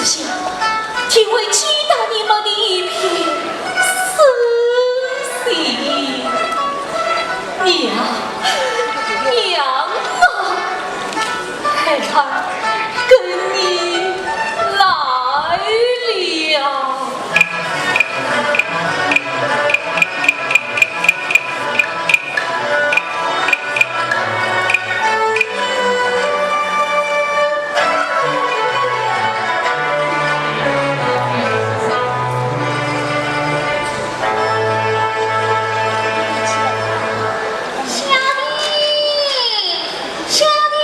想，天会记得你们的一片死心。娘，娘啊，孩儿跟你来了。小弟，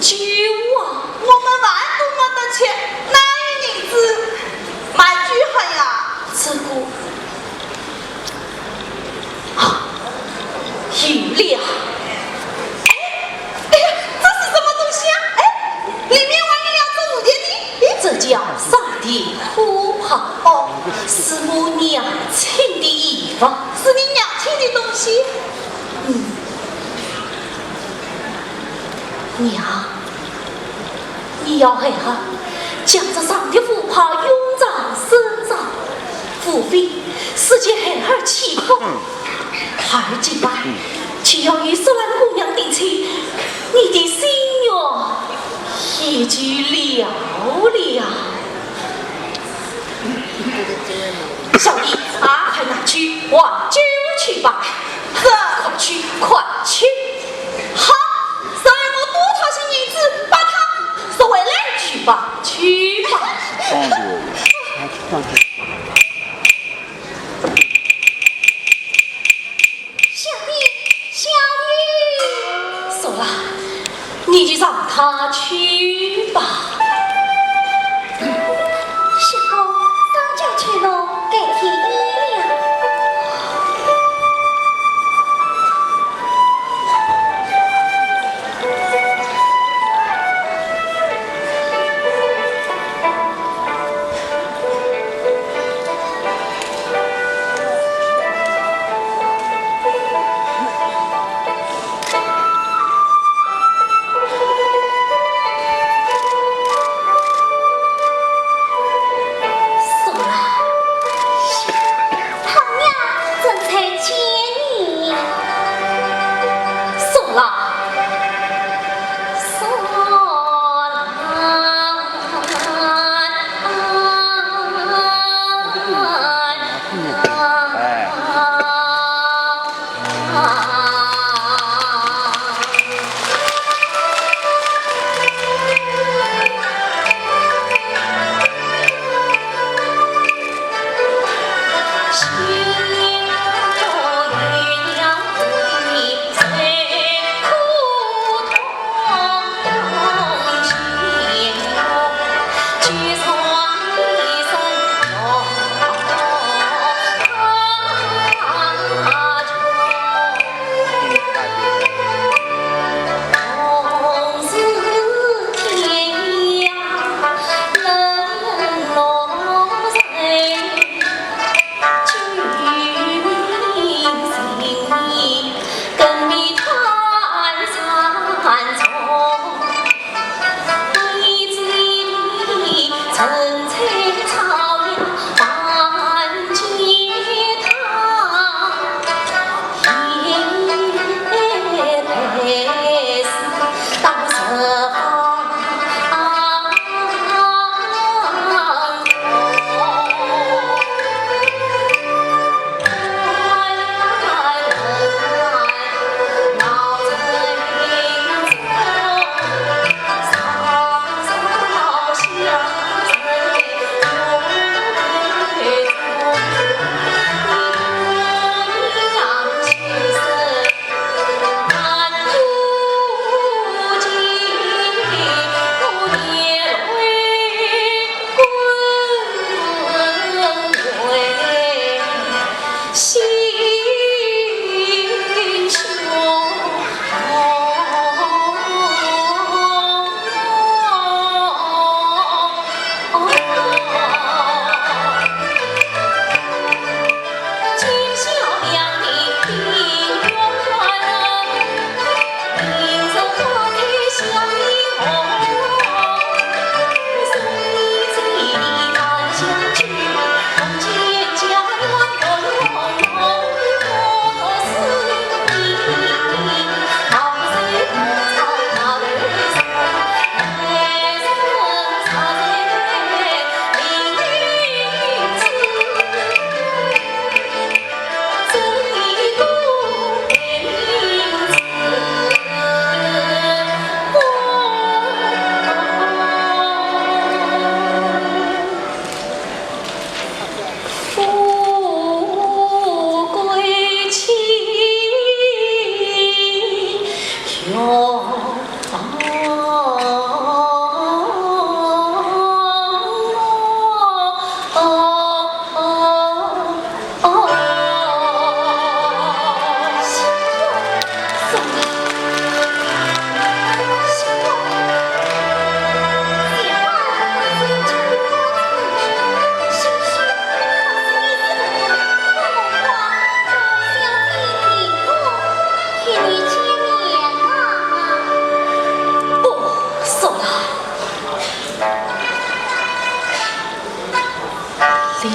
酒啊！我们万都没得钱，哪有银子买酒喝呀？这个啊，有了！哎呀，这是什么东西啊？哎，里面玩意两只蝴蝶呢？这叫上帝虎袍哦，是我娘亲的衣服，是你娘亲的东西。娘，你要黑哈，将这上的虎袍拥在身上，除非是件很好气候。而今吧，却要与苏兰姑娘定亲，你的心愿也就了了。小姨啊，快拿去挽救去吧！是，快去，快去！好，所以我多掏些银子，把它收回来。去吧，去吧！小弟，小弟，走了，你就让他去吧。师公，早就去了，该天依了。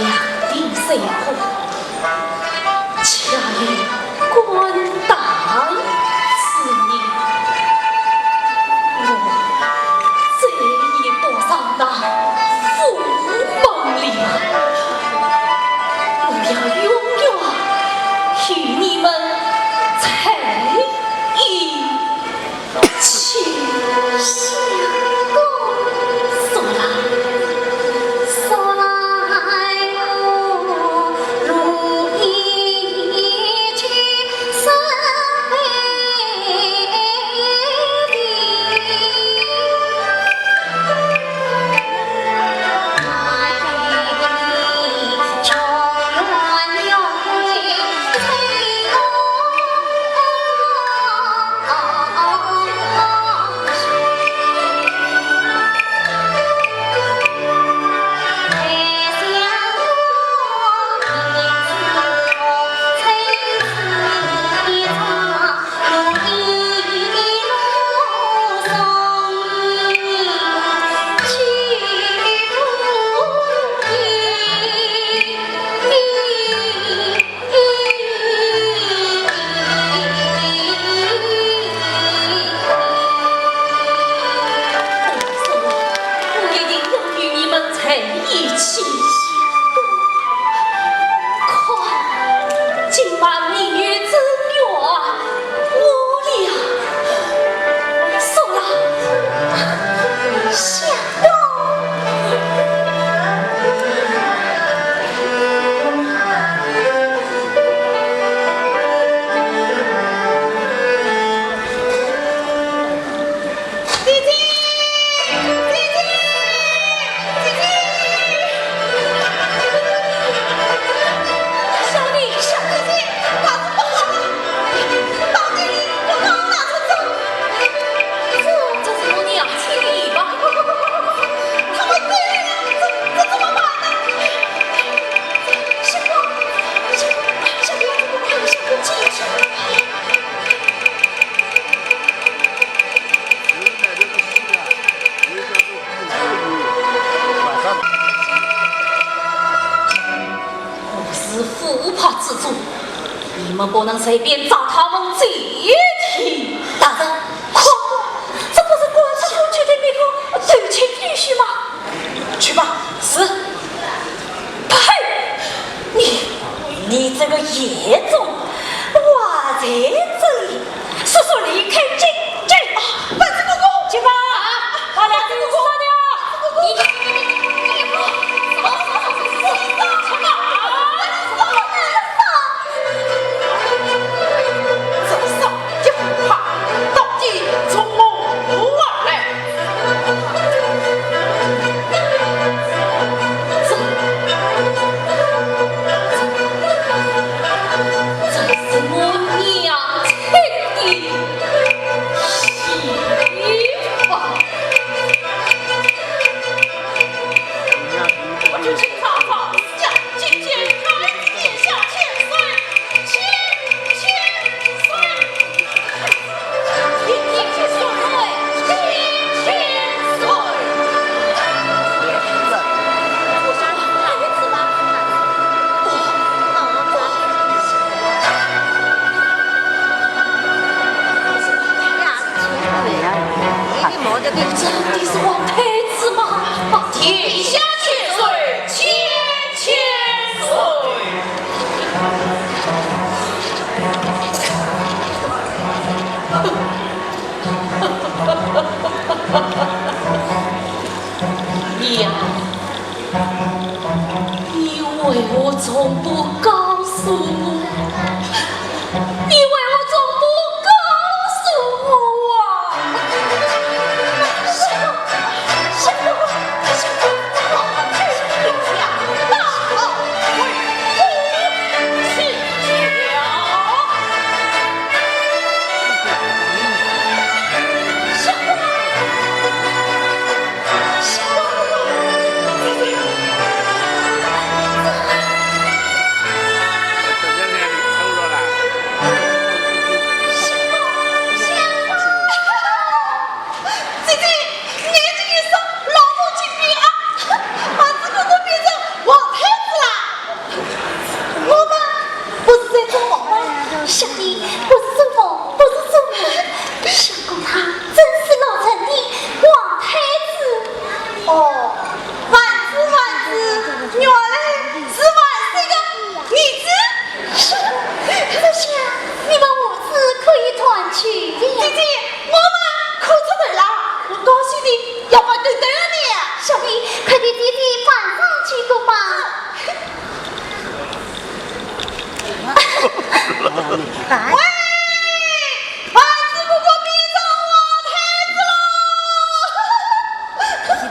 两锭水火，恰与官大此意。我这一步上那父梦里，我要永远与你们在一起。相公，说来，说来我如一曲生悲离，长远永为翠一起，快，今晚明月正圆，我俩说了，相不怕自助，你们不能随便砸他们阶梯。大人，快，这不是官司出去的那个对亲女婿吗？去吧。是。呸！你这个野种，我在这里，速速离开这。本子公公，去吧。把两只杀掉。你。真的是皇太子吗？天下千岁，千岁。娘，你为我从不告诉我，你为我从不告诉我啊！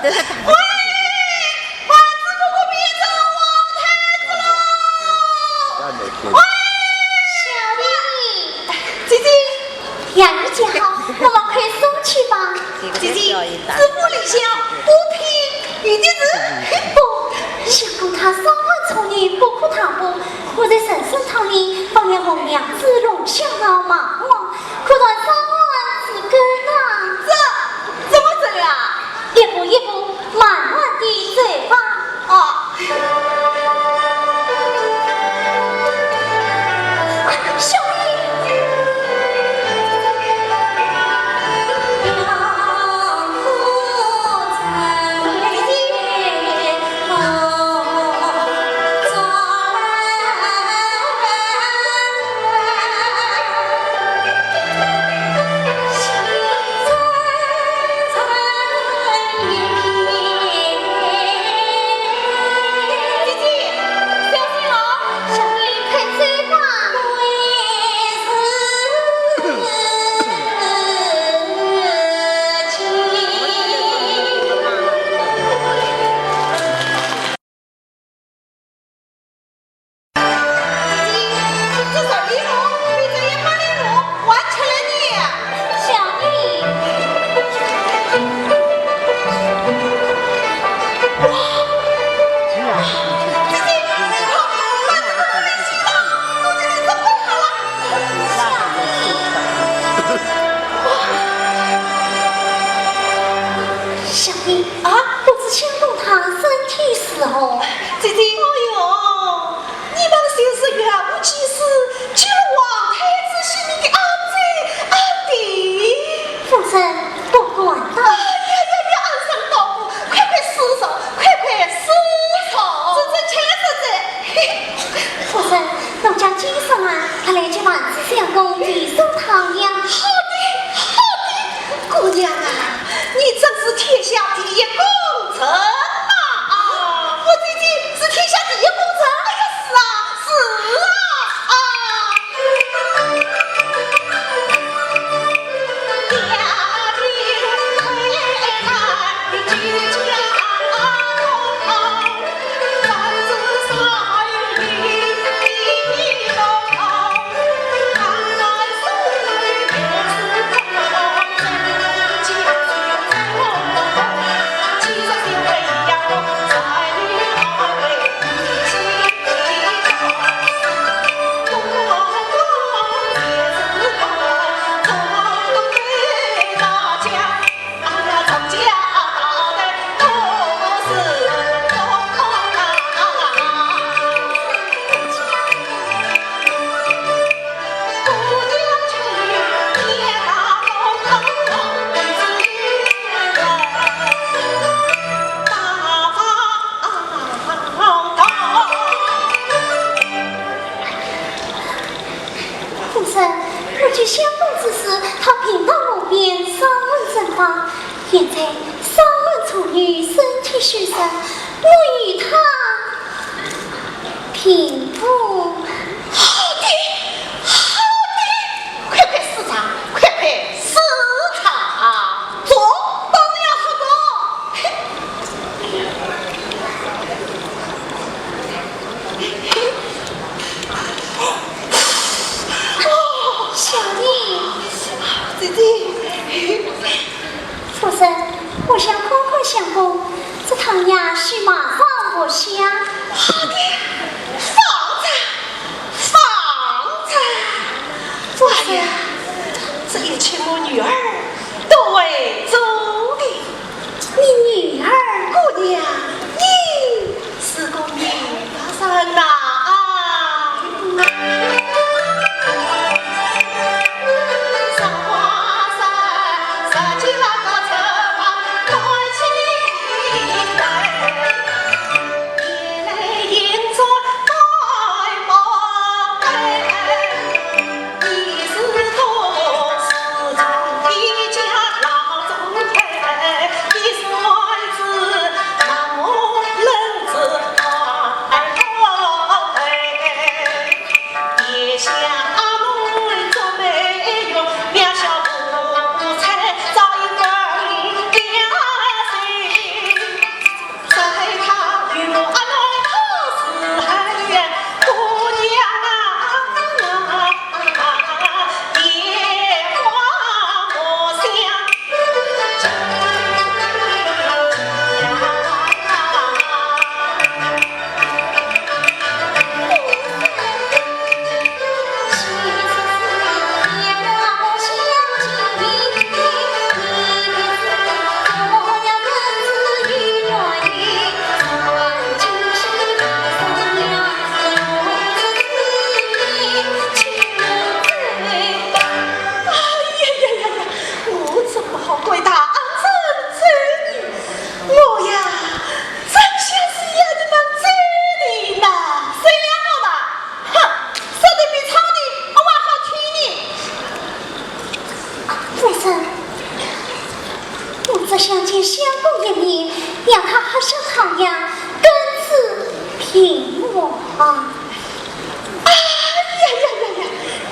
喂，房子不过变成王太子喽！喂，小丽，姐姐，养鱼姐好，我们快送去吧。姐姐，子不理想，不平你的子。不，相公他三万宠女，不哭他不。我在神圣堂里放眼红娘子容相貌马望，可断三万之根啊！怎么整呀？一步一步慢慢地走吧。啊！小丽。姐姐，哎呦，你们心思远不及时，救王太子性命的安在安定。夫人，不管了。哎呀，安上道府，快施手，快施手！夫人，奴家今上啊，他来接万子相公提送堂呀。好的，姑娘啊，你真是天下第一功臣啊！我姐姐是天下第一功臣。哎呀，是啊。两边黑暗的居家房子上有一地洞，看来是也是空，真家在梦中，其实心为阳光，才女儿为一起走，公公也是公，公对大家，从家到代都是公啊。不将去也大公子女人，大方道。夫人，我去相公之时，他频到路边三问正话。现在三问处女身体虚身，我与他平复。好的，快市场，市场，走，当然好走。小丽，姐姐，夫人，我想看看相公，这堂呀需马上我下。好的，房子，夫哎呀人，，这一切我女儿都为做的。你女儿。姑娘，你是个女大人呐上花山拾起那个车房开起来，夜来迎着白毛飞，你是个四川的想见相公一面，让他喝上汤药，根治平我。哎呀！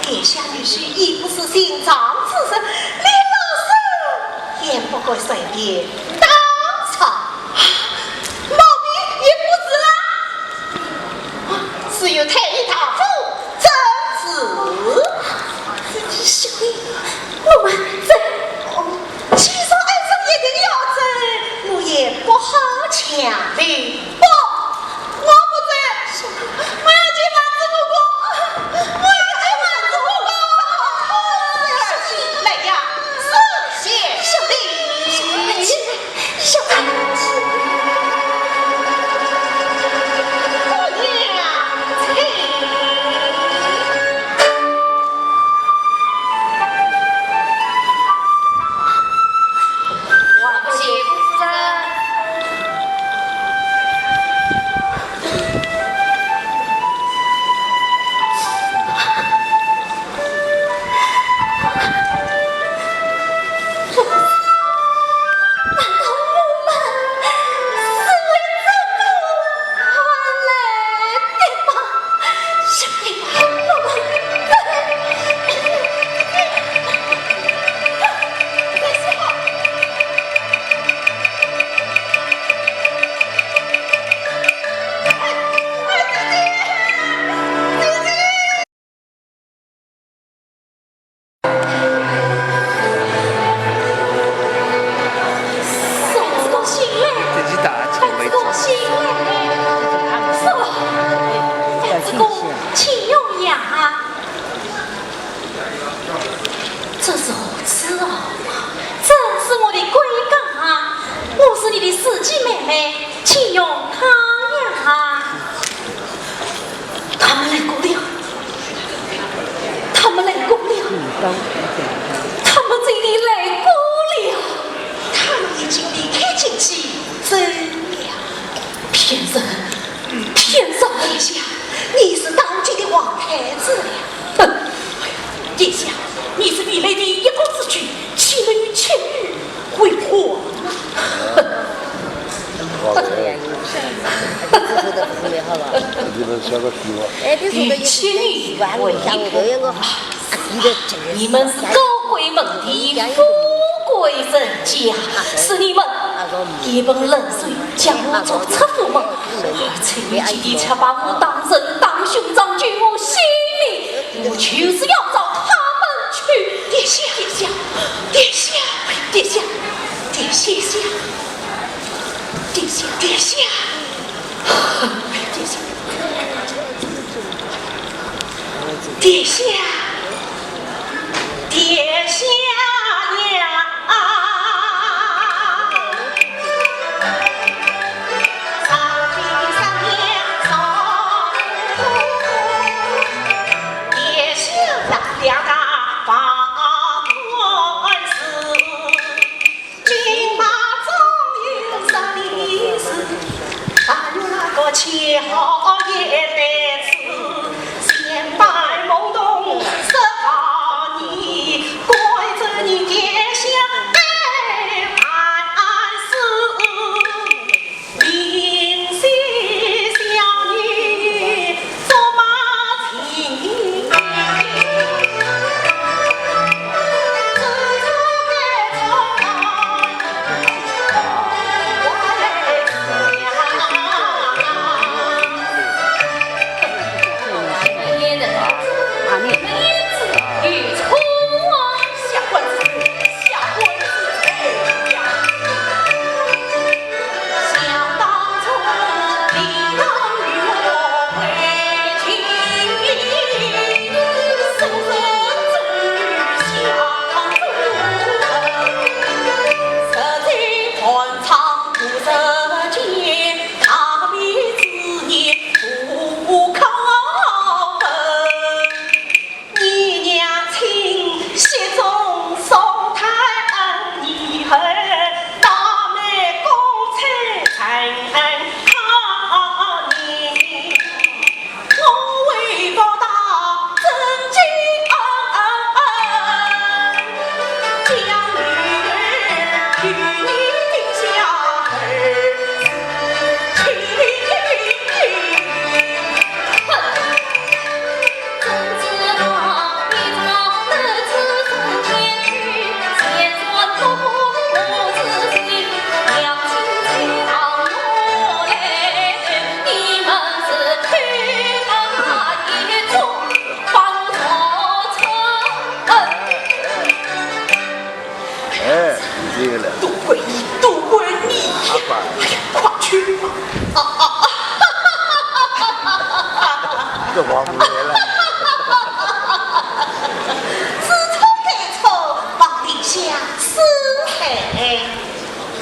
殿下女婿已不是心肠之人，连老身也不会随便当场。毛病也不知啦，只有太医大夫真是。小弟，我们在其实爱上一定要走，我也不好强留。不，我不走，我要去满子公公，我要去满子公公。来呀，四谢兄弟，小弟，姑娘，王谢夫人。这是何此啊？真是我的闺刚啊！我是你的四季妹妹，请用汤呀！他们来过了，他们来过了，他们真的来过了，他们已经离开京畿走了。骗人！骗人！殿下，你是当今的皇太子呀！哼！殿下，你是李雷的一国之君，岂能与前女为祸？与前女为祸，你们是高贵门第，富贵人家，是你们一盆冷水将我做出府门，而且你今天却把我当人当兄长拒我性命，我就是要找他们去。殿下，殿下，殿下，殿下，殿下，殿下，殿下，殿下，殿下，殿下娘。且好也得此，千百懵懂。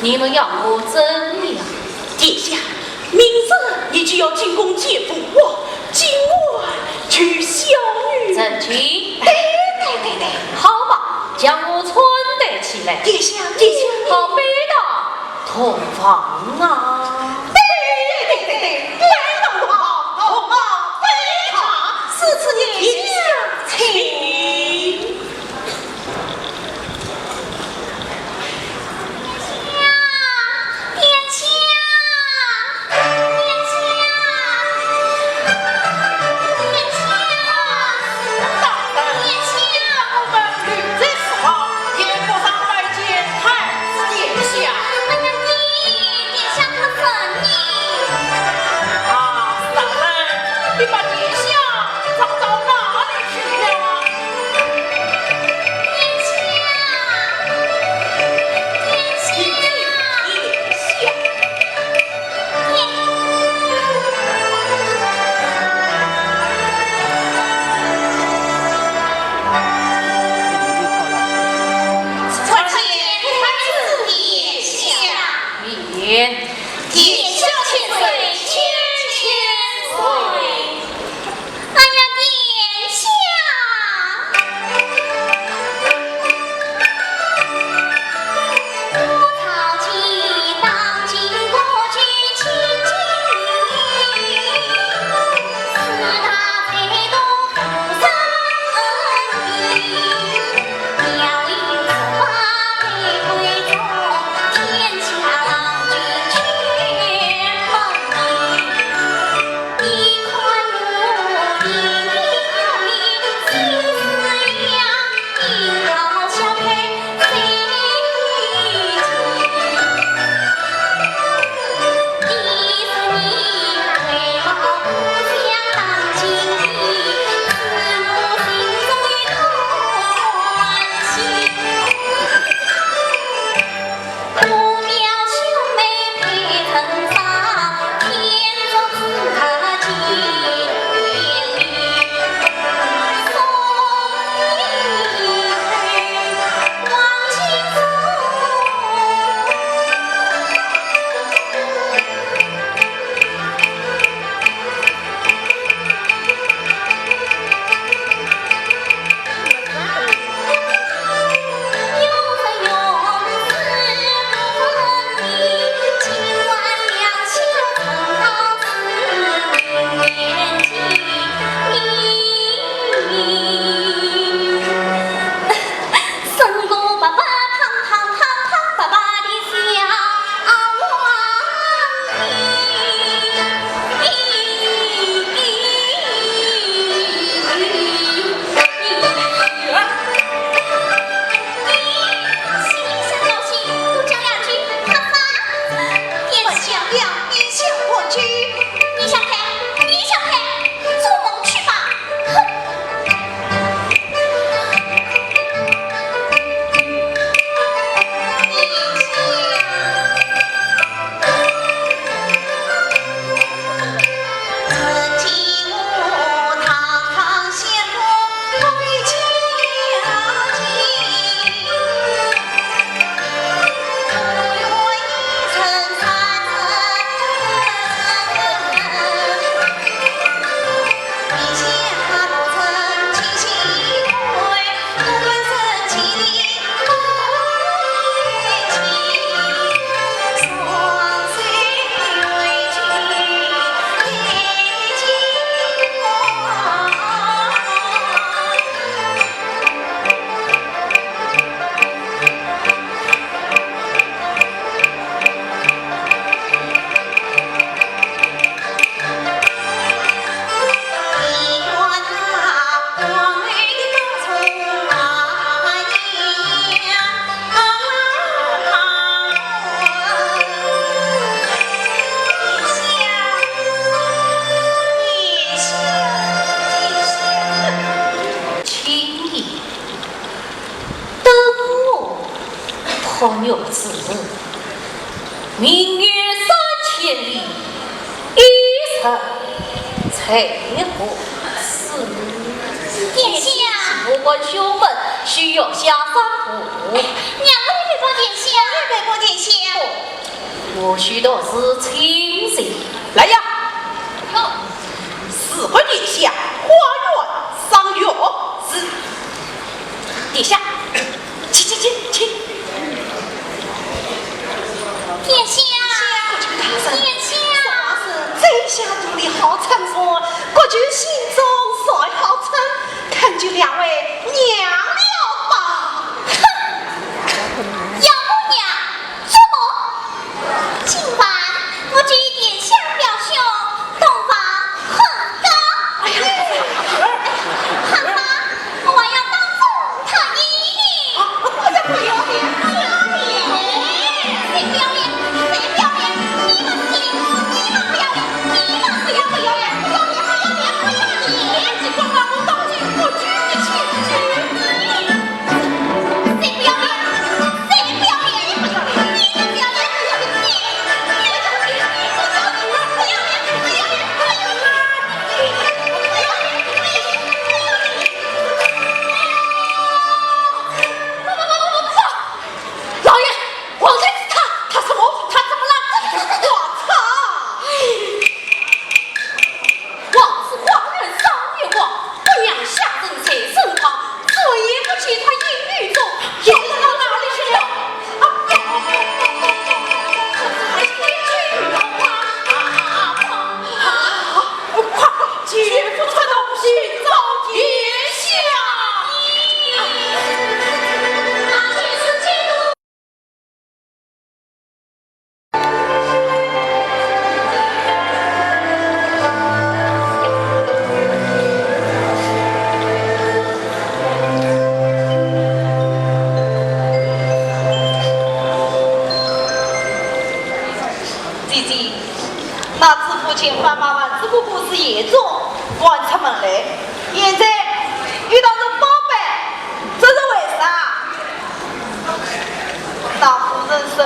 你们要我怎样？殿下，明日你就要进宫见父王，今晚娶小女。正经。对，好吧，将我存得起来。殿下，好背到同房啊！对，同房非常，是此殿下请。朋友子，明月3000里，一城才不死。殿下，不管兄们需要下山步。娘，我的北光殿下，北国殿下，我需的是清醒。来呀！四国殿下，花园赏月是。殿下，请。殿下，殿下，这下族的好称说，国君心中甚好称，恳求两位娘了吧。杨母娘，做梦！今晚我举殿下表兄，洞房很高。哎呀，哈哈，我要当众他一女。我的不要脸，不要脸！谁不要脸？谁不要脸？你们行，你们不要脸，你们不要脸，不要脸，不要脸，不要脸！只管把我当进我军的亲戚。谁不要脸？谁不要脸？你们不要脸，不要脸，不要脸，你老爷，王太子他什么？他怎么了？我操！王是皇人上月王，不娘下人才生他，所以不见他阴狱中，又到哪里去了？还是去了快，姐夫传东西找殿下。姐姐，那次父亲翻马万子姑姑是严重，赶出门来，现在遇到这包办，这是为啥？那夫人说，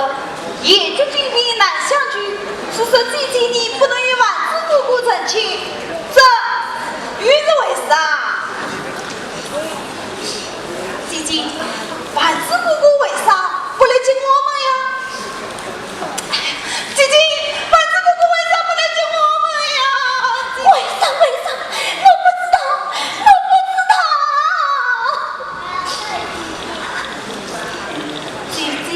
野居君命难相聚，是说姐姐你不能与万子姑姑成亲，这又是为啥？姐姐，万子姑姑为啥不来见我们呀？姐姐，万子姑姑为啥不来见我们呀？为啥？我不知道。姐姐，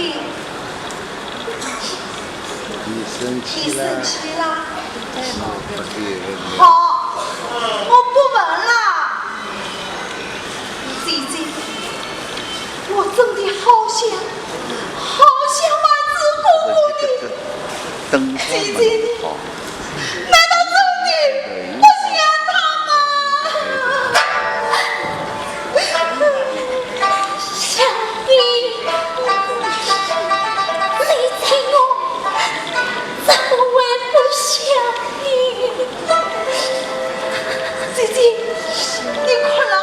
你生气了？生气啦？不对了，好，我不问了。姐姐，我真的好想万子姑姑的。灯光姐姐很好，难道真的不想他吗？想你，你猜我怎么会不想你？姐姐，你困了？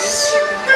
想你。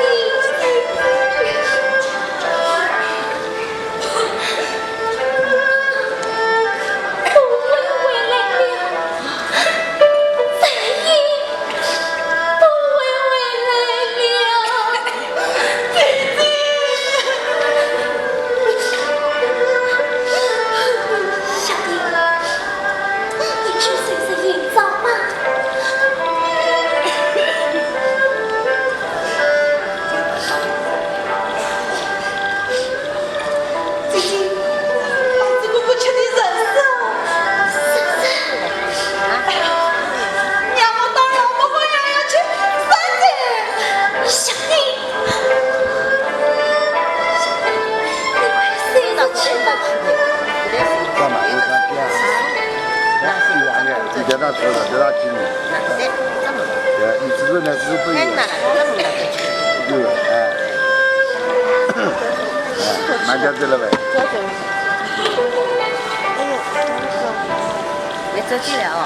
叫他说的，叫他听。你知道那是不一样。对，那就对了呗。没走进来哦。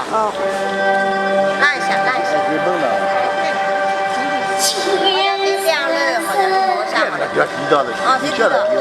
拉一下。你蹦了。两人好像是摸下嘛。不要听到了，你叫他听。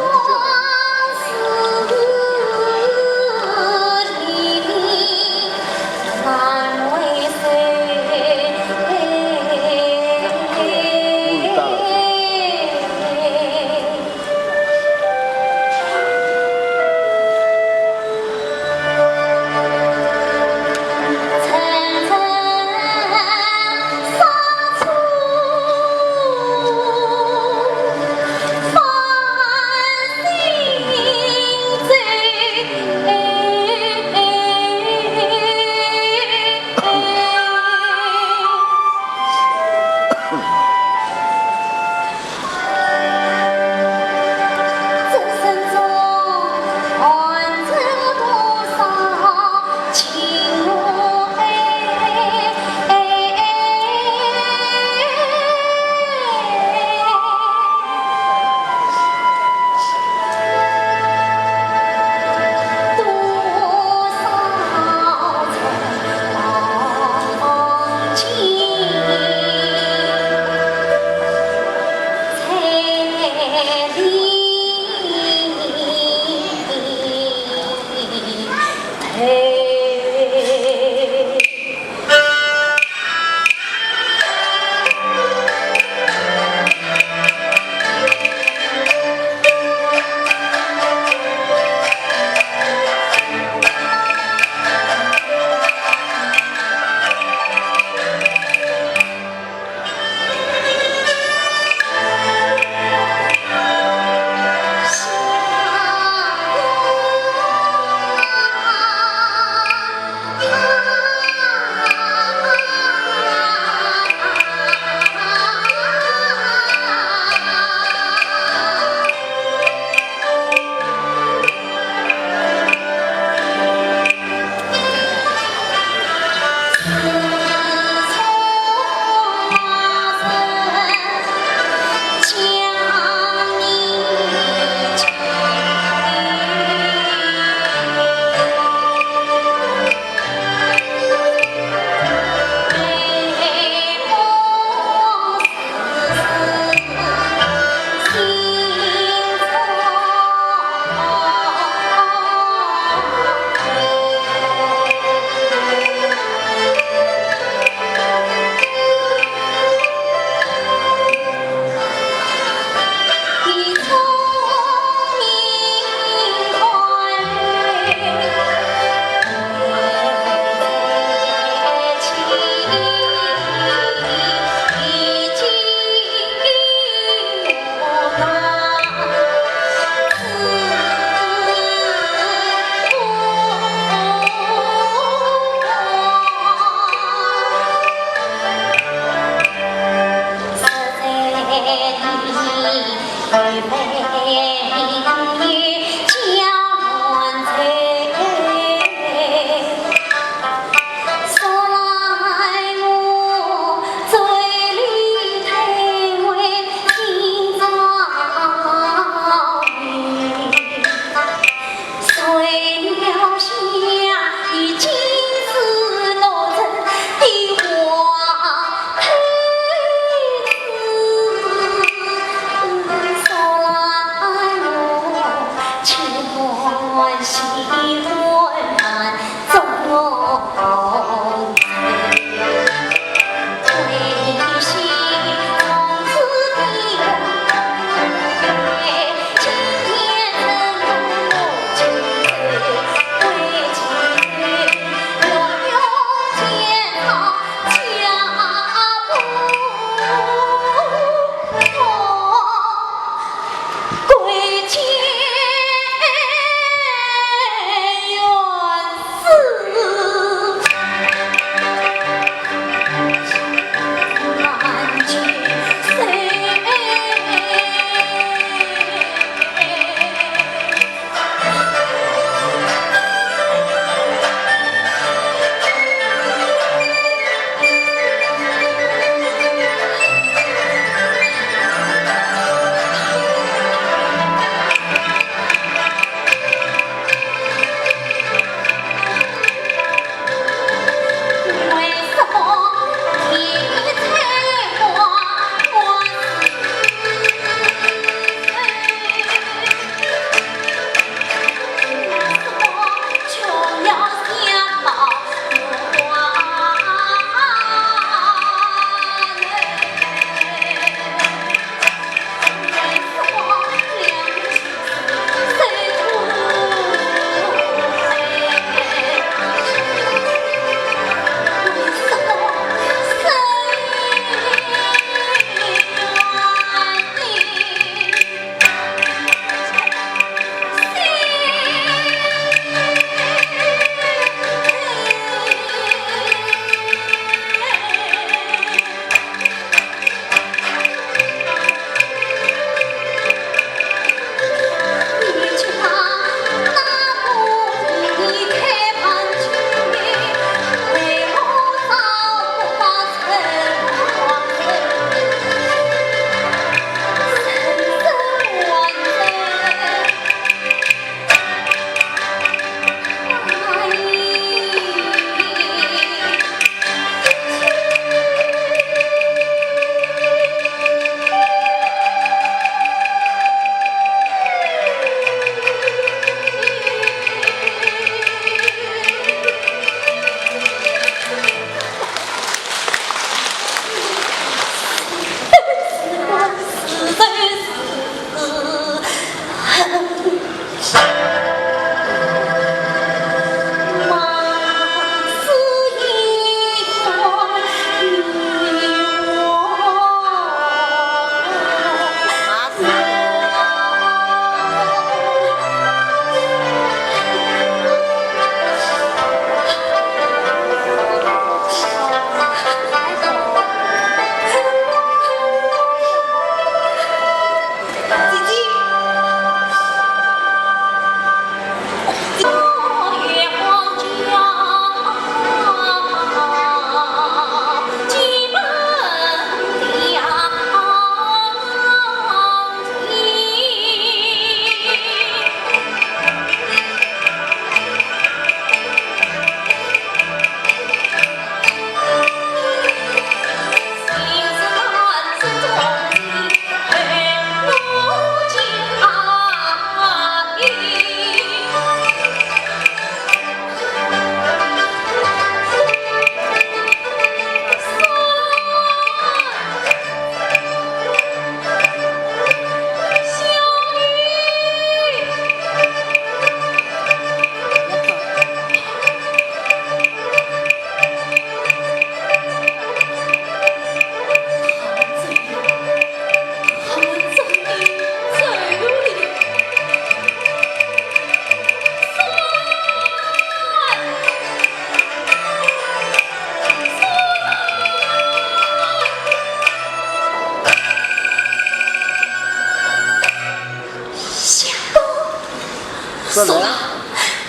说来。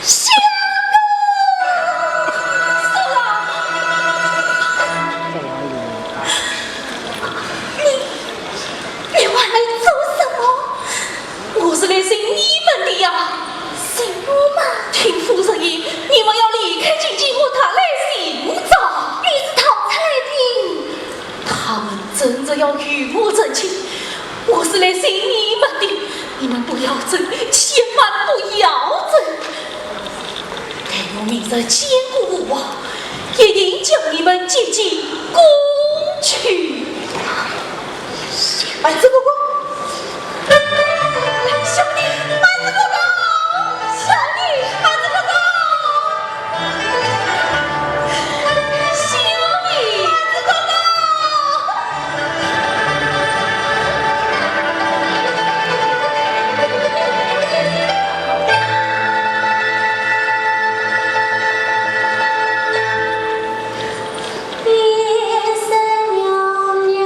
相你还来做什么？我是来寻你们的呀。寻我吗？听夫人言，你们要离开金鸡和他来寻找。你是讨彩的。他们真的要与我争亲，我是来寻你们的，你们不要争，千万不要争。待我明日见过武王，一定将你们接进宫去。丸子哥哥，兄弟，丸子哥哥，兄弟，丸子哥哥，兄弟，丸子哥哥。别生娘娘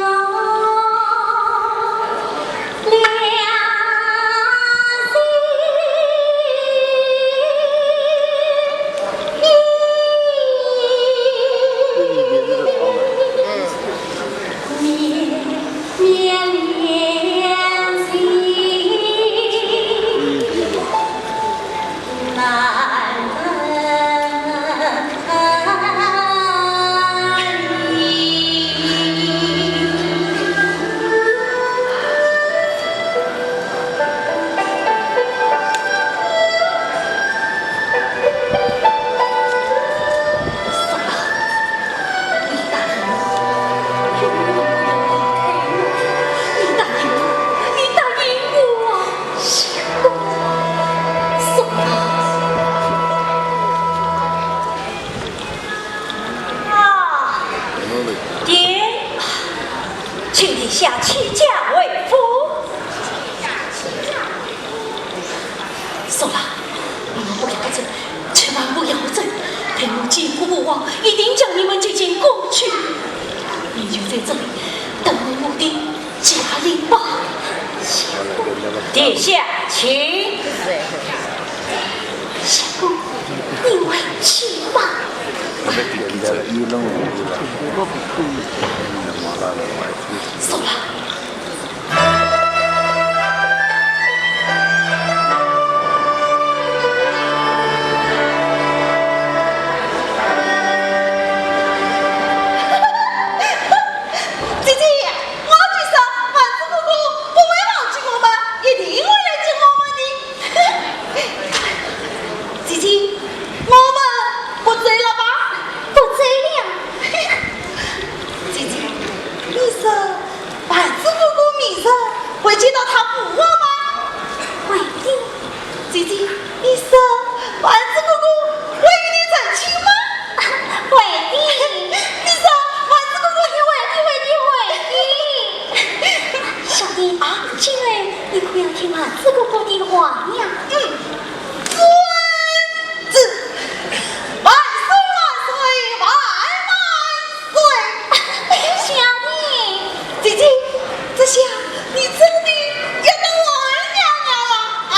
下弃驾为夫。算了，你们不要争，千万不要争！等我见过国王，一定将你们接进宫去。你就在这里等我的驾临吧。殿下，请。相公，你委屈吧。走了。姐姐，我去说，丸子哥哥不会忘记我们，一定会来接我们的。姐姐，我们不醉了吧？不醉了。姐姐，你说丸子哥哥明日会见到他父王吗？会的。姐姐，你说丸子哥哥会与你成亲吗？会的。你说丸子哥哥小弟啊，今儿你可要听丸子哥哥的话呀。孙子，万岁万岁万万岁！小弟，姐姐，这下你真的要当王娘娘了啊？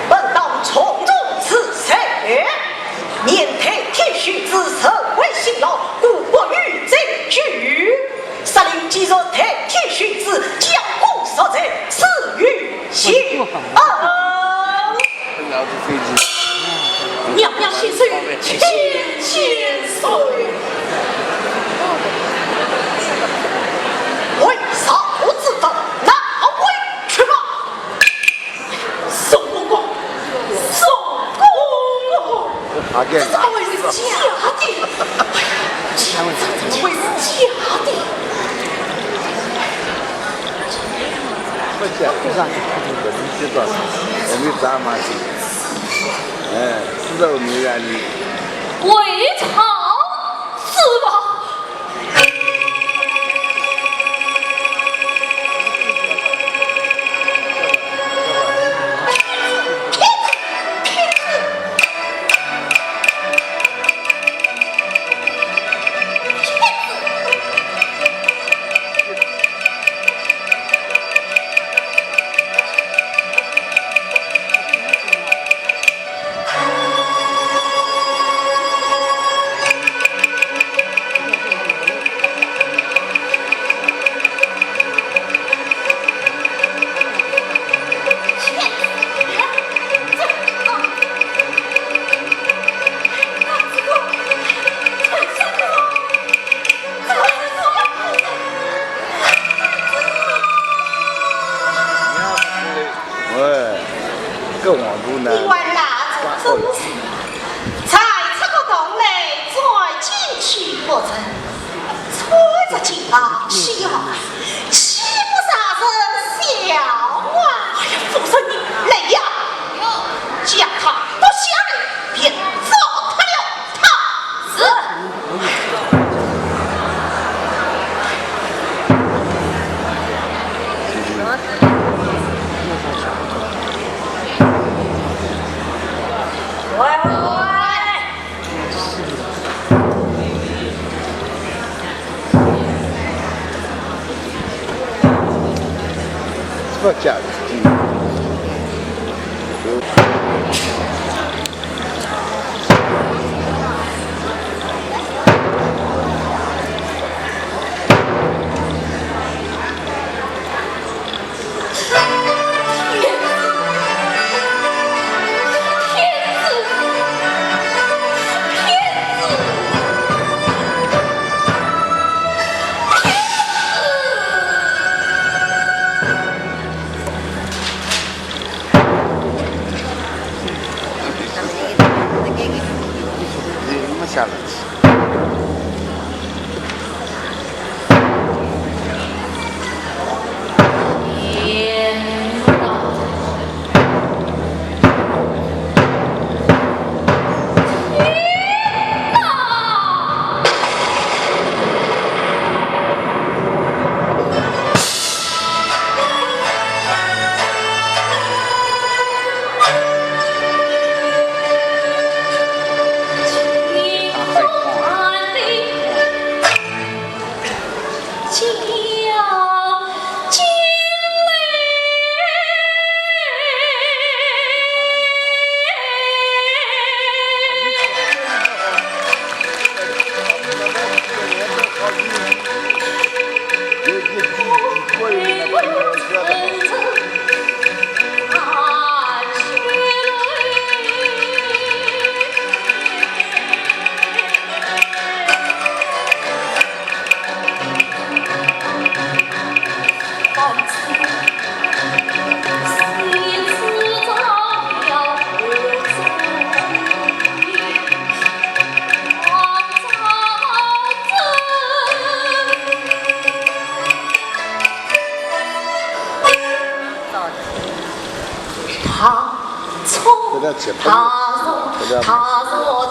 本当重重此事，免退铁须自首为辛劳，故不予罪拘。杀令既若退铁须子将功所责，赐予谢恩。娘娘千岁，千岁。为啥不自封？拿回去吧。宋公公，宋公公，这怎么会是假的？怎么会是假的？不假，不上去看这个，你知道，我们咱妈去，知道没原理。为朝是吧？更往路呢？你玩哪种真是？在这个洞内再进去不成？穿着金袄笑，岂不杀人笑啊？哎呀，phụ身你来呀！将他不下来，便走他了。他是。不假的。下了。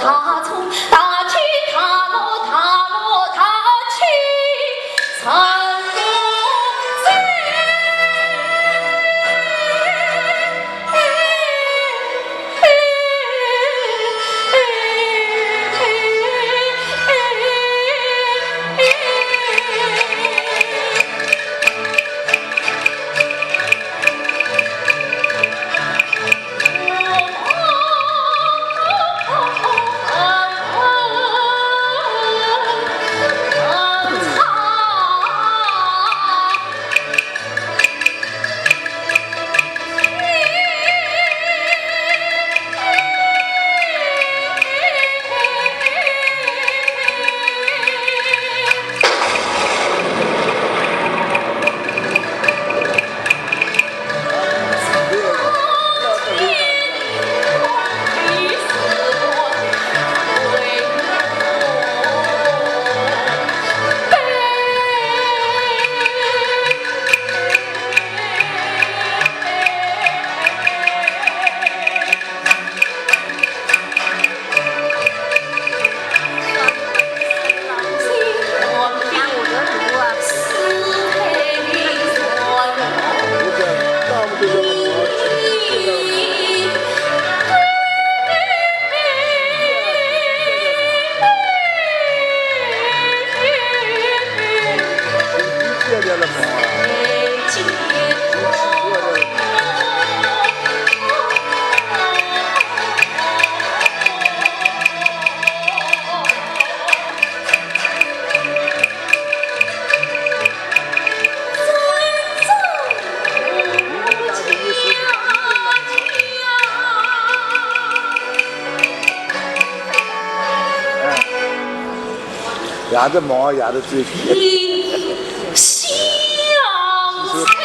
他从大起他落他起三落压着毛压着嘴皮。你相掉死。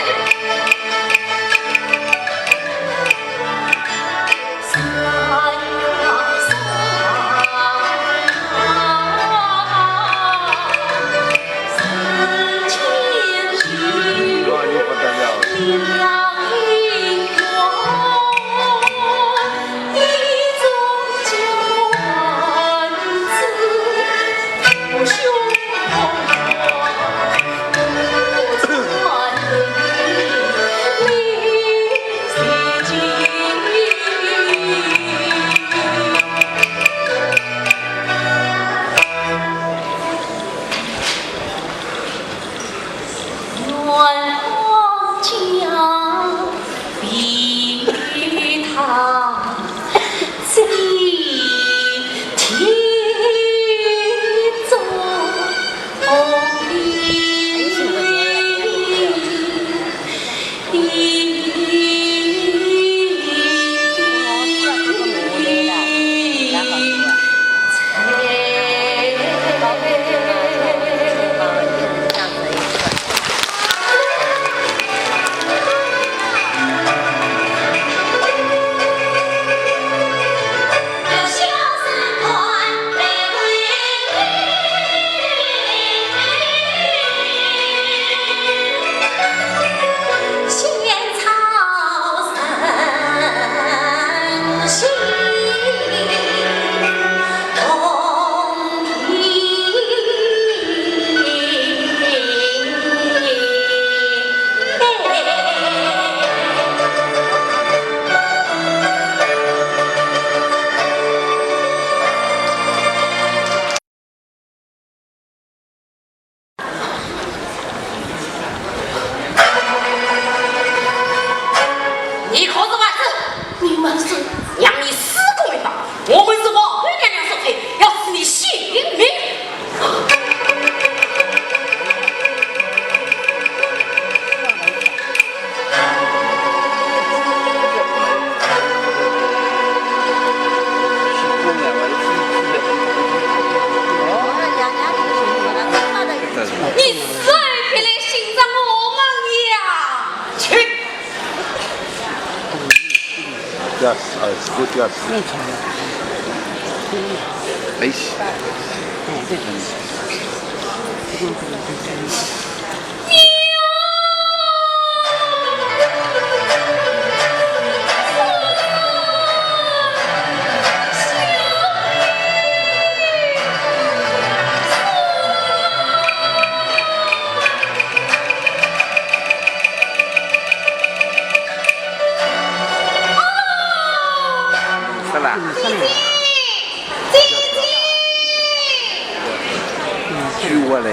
没洗。举我嘞！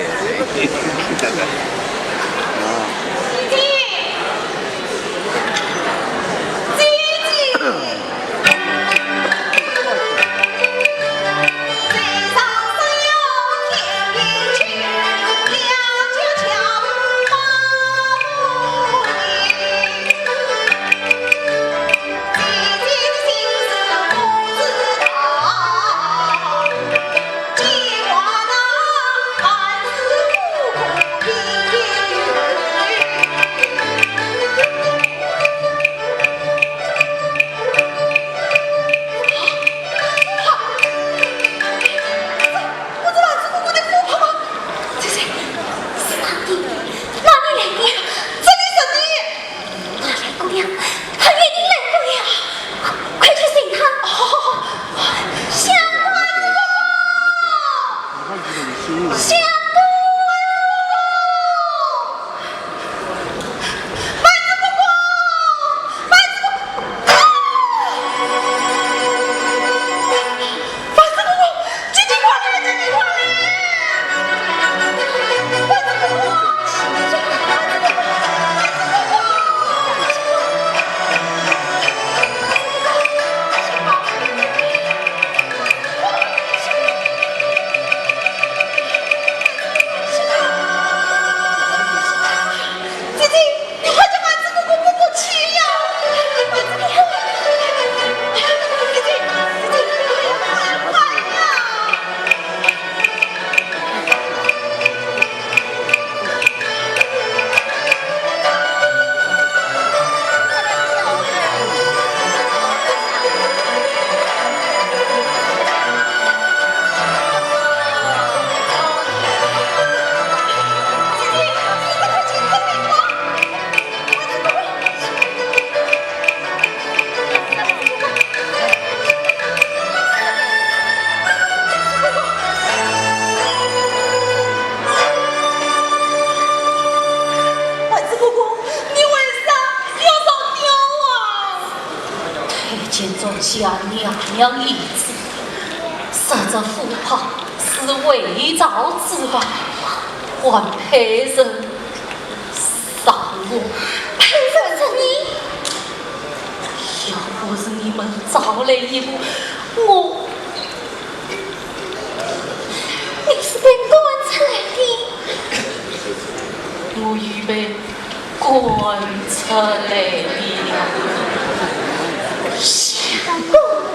计划那汉子不公平。见做下娘娘一子，杀这虎豹是伪造之外，还配人杀我。配人是你？要不是你们早来一步，我你是被端出来的？我预备滚出来的。想不乖。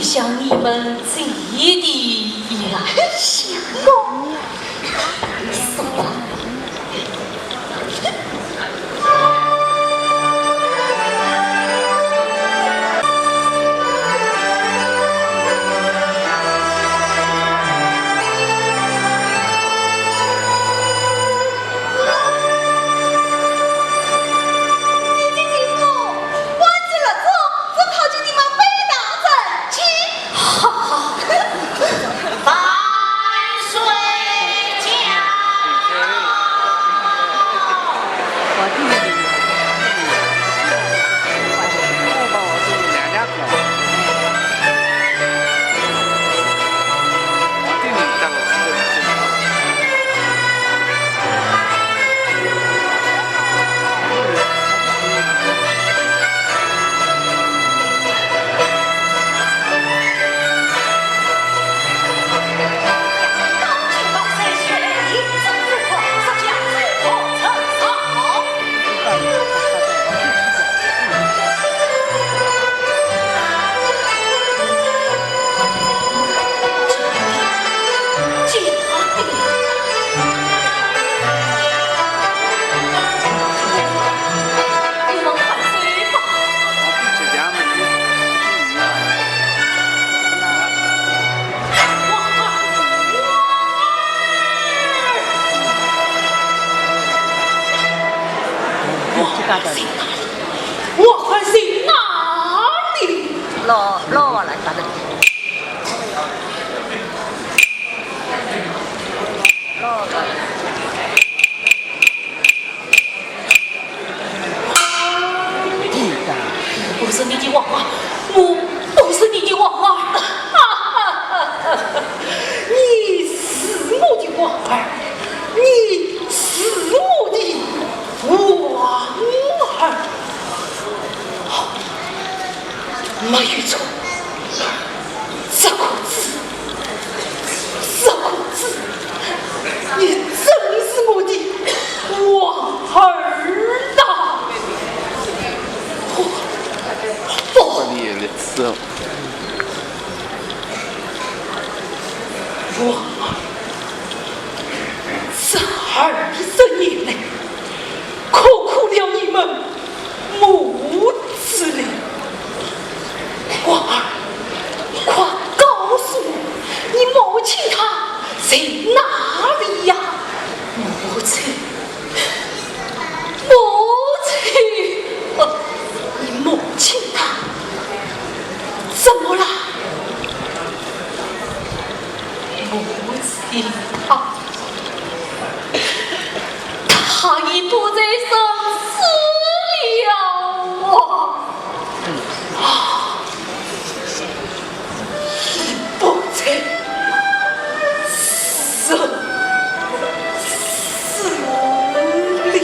向你们记的呀，相公，送了。我还是哪里？老来啥的？不是你的王啊！我不是你的王啊！你是我的王儿，你是我的王儿。没有错，这个字，你真是我的王儿呐！把你眼泪吃了。王儿，这20年来，苦苦了你们母子俩。亲他，怎么了？母亲啊，他已不在生死了啊！已不在生死里。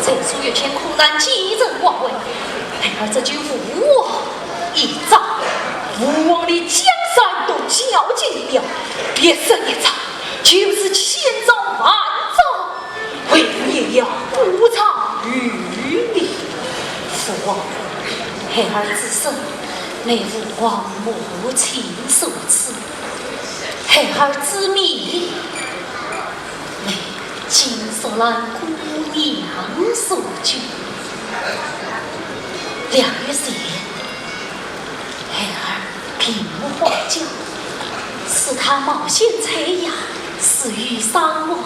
陈叔有千苦难，几人望为？孩儿这句父王一早，父王的江山都交尽了，别生一场，就是千遭万遭，为也要不偿于你。父王，孩儿自身乃父王母亲所赐，孩儿之命。金色兰姑娘所居，2月前，孩儿平花轿，使他冒险采药，死于伤亡，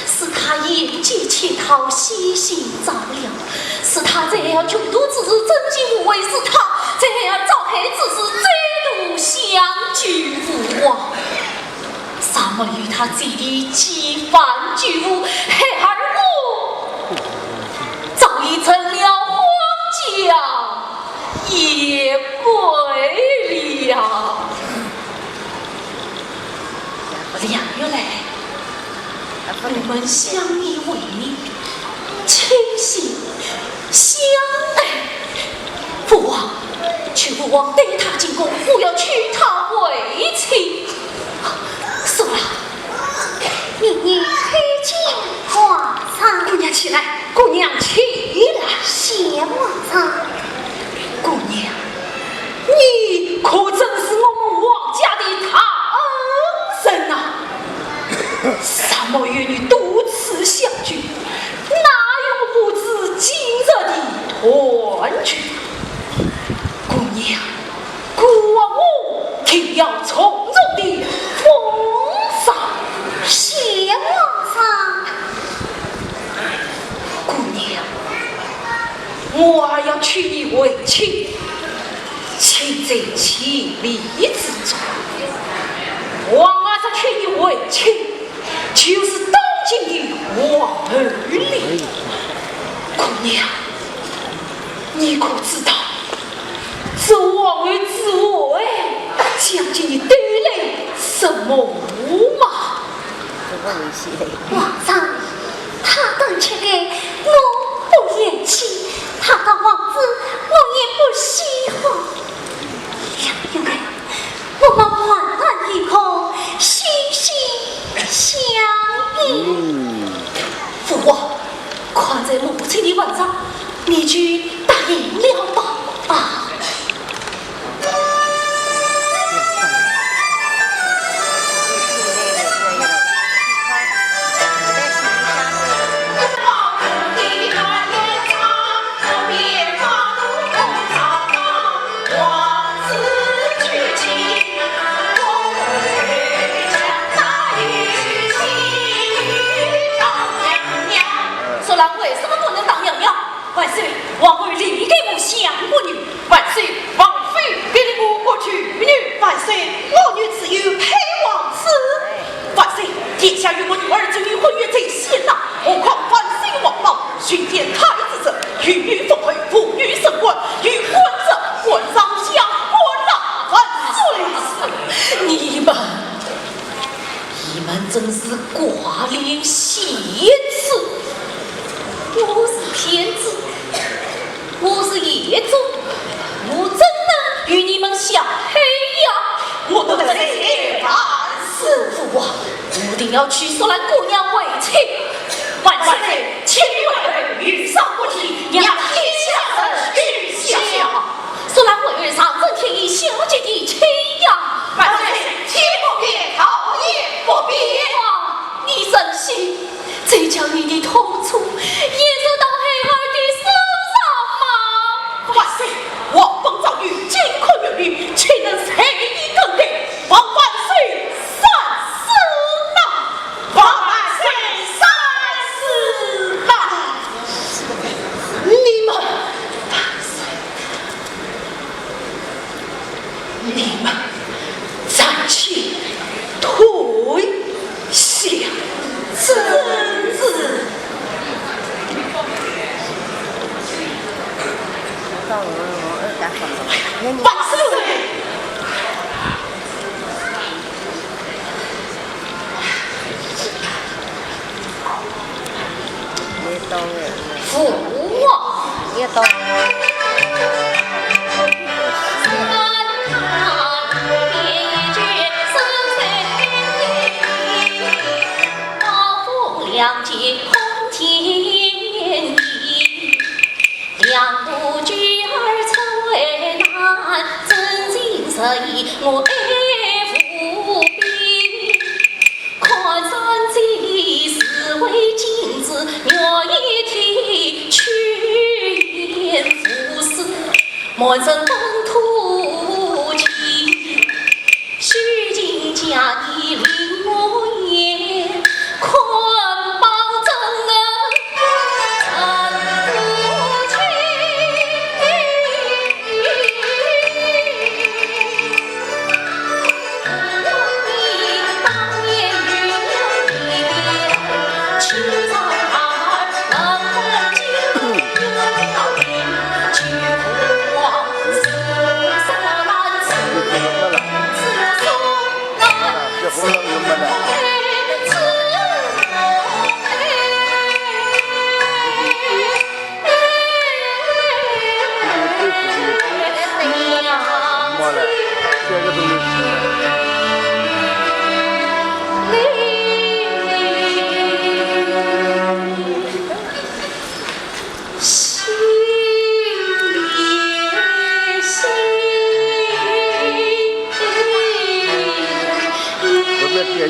使他眼见乞讨，悉心照料，使他在要穷途之日，真心无畏，使他在要遭害之时，再度相聚父王。萨摩与他姐弟几番聚舞，孩儿我早已成了荒郊野鬼了。2月来，我们相依为命，倾心相爱。父王，求父王对他进宫，我要娶她为妻。说了，你推荐皇上。姑娘起来，姑娘起来，谢皇上。姑娘，你可真是我们王家的唐僧啊！萨摩与你多次相聚，哪有不知今日的团聚？姑娘，姑王我定要从容的奉上。谢皇上。姑娘，我儿要娶你为妻，请在千里之中。王儿要娶你为妻，就是当今的王儿哩。姑娘，你可知道，这王儿之位将给你带来什么吗？皇上，他等却给我不厌弃，他当王子我也不喜欢。两个人，我们患难与共，心心相印。父王，看在母亲的份上，你就答应了吧。啊！万岁！王儿立给我相国女。万岁！王妃给了我过去女。万岁！我女只有配王子。万岁！殿下与我女儿之于婚约在先呐，何况万岁王老巡见太子者，与女奉会，妇女升官，与官者官上相关呐。万岁！你们真是寡廉鲜耻！我是天子，我是业主，我怎能与你们相配呀？我都在办事。父王，一定要娶苏兰姑娘为妻。万岁！千位遇上不提，让天下人许下。苏兰为儿上任天意小姐的妻呀！万岁！切不便，讨厌不便。你真心，这叫你的痛处也受到黑儿的手上吗？万岁！王崩遭遇艰困有余，岂能随意更改？望万岁三思呐！望万岁三思呐！你们暂且退下，真是。万岁！父王，也懂。两结空天意，两不举儿曾为难，真情实意我爱父兵。看山际是为镜子，若一体屈言服死，满身本土情，虚情假意令我言。困报真恩真不清，我你当年与你去在儿能共进到底，去父王死所难辞，死所难辞。你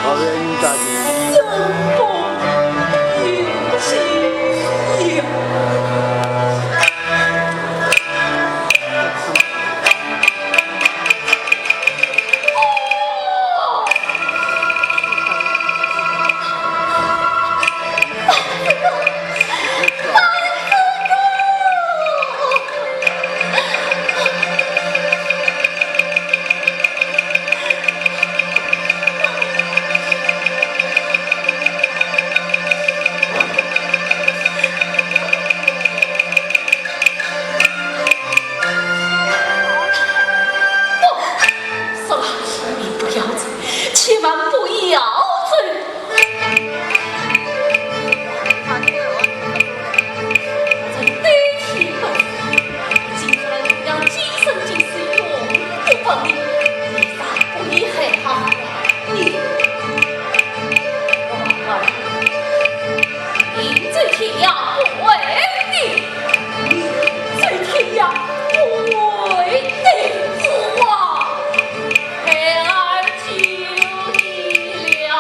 老岳，你咋的？生不应心呀！孩儿求你了。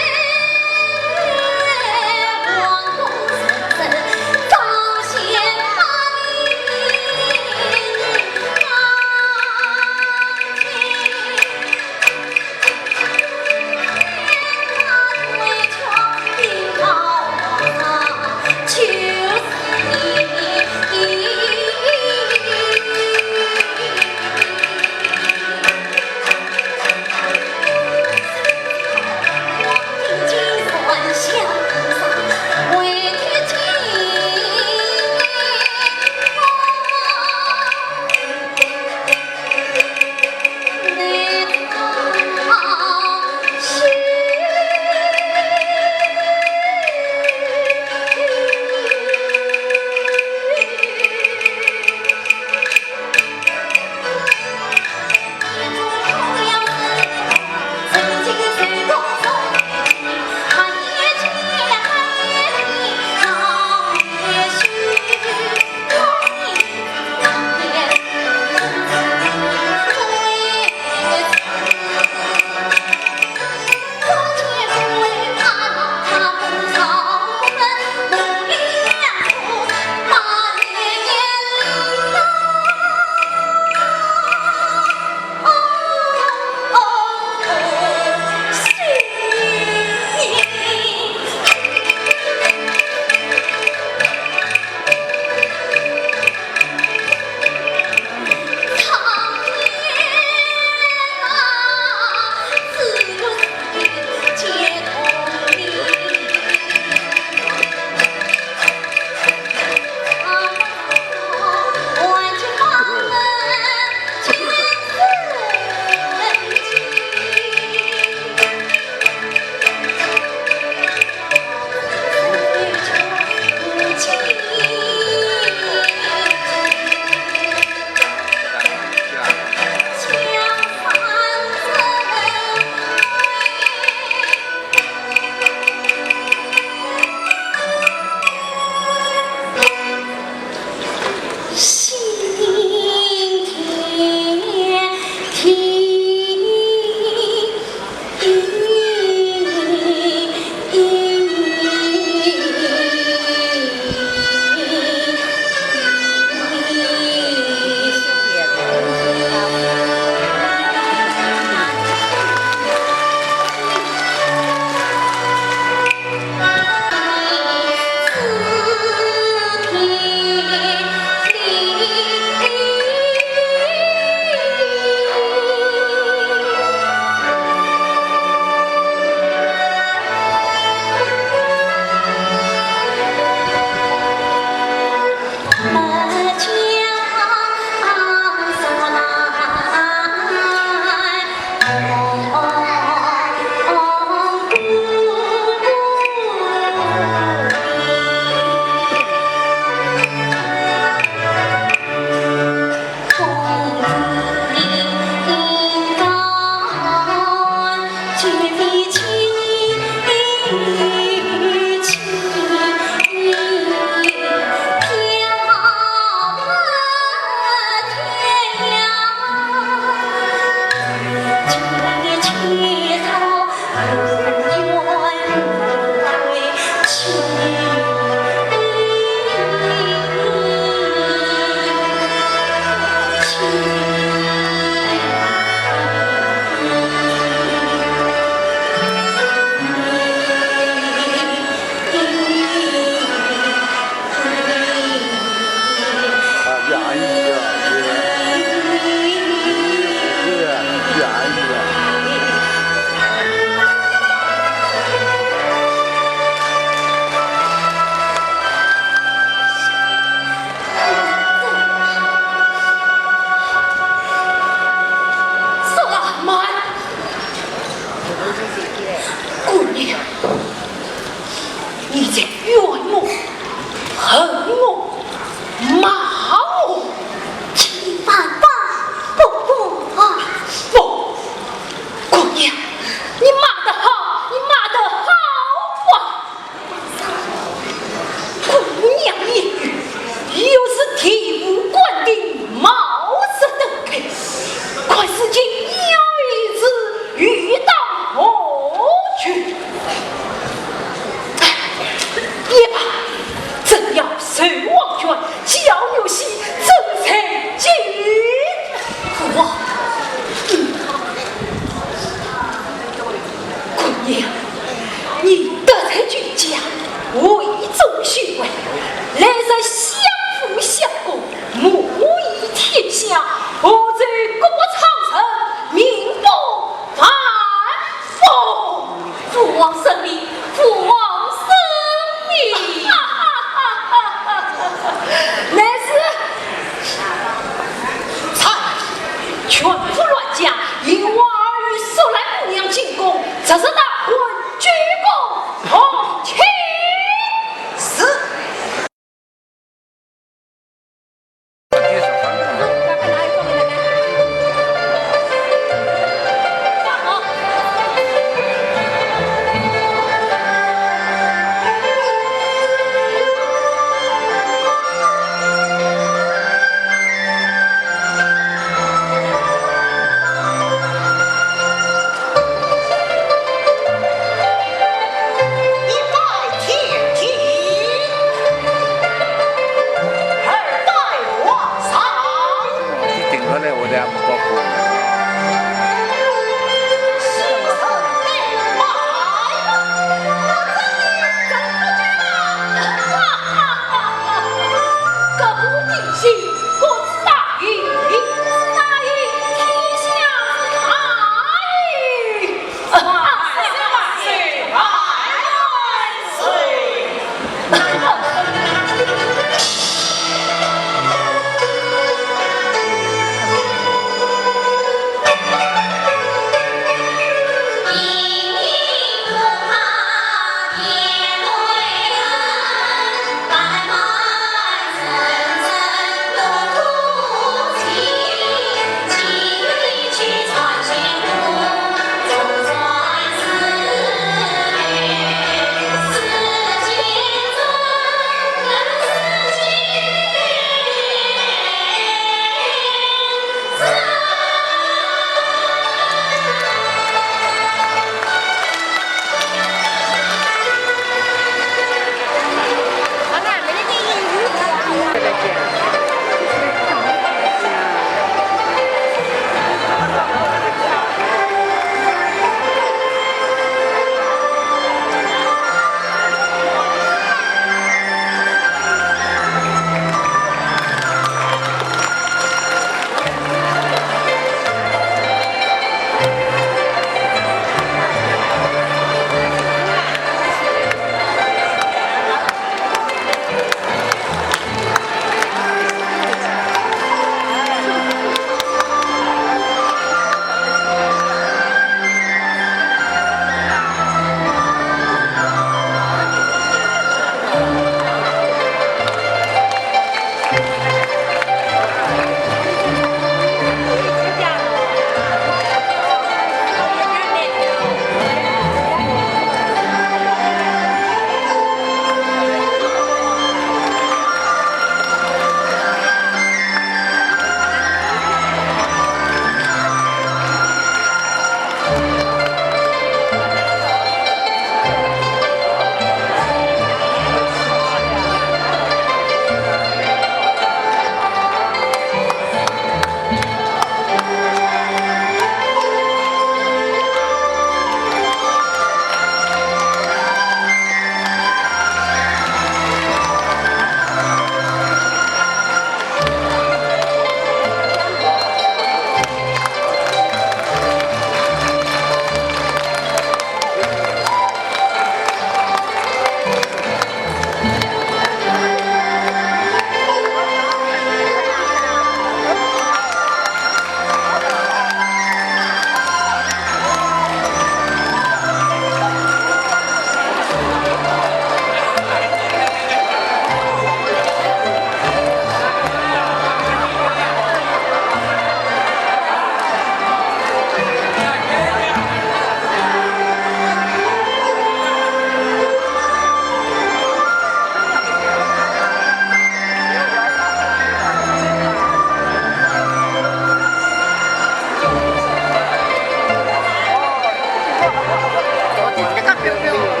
我这个表表。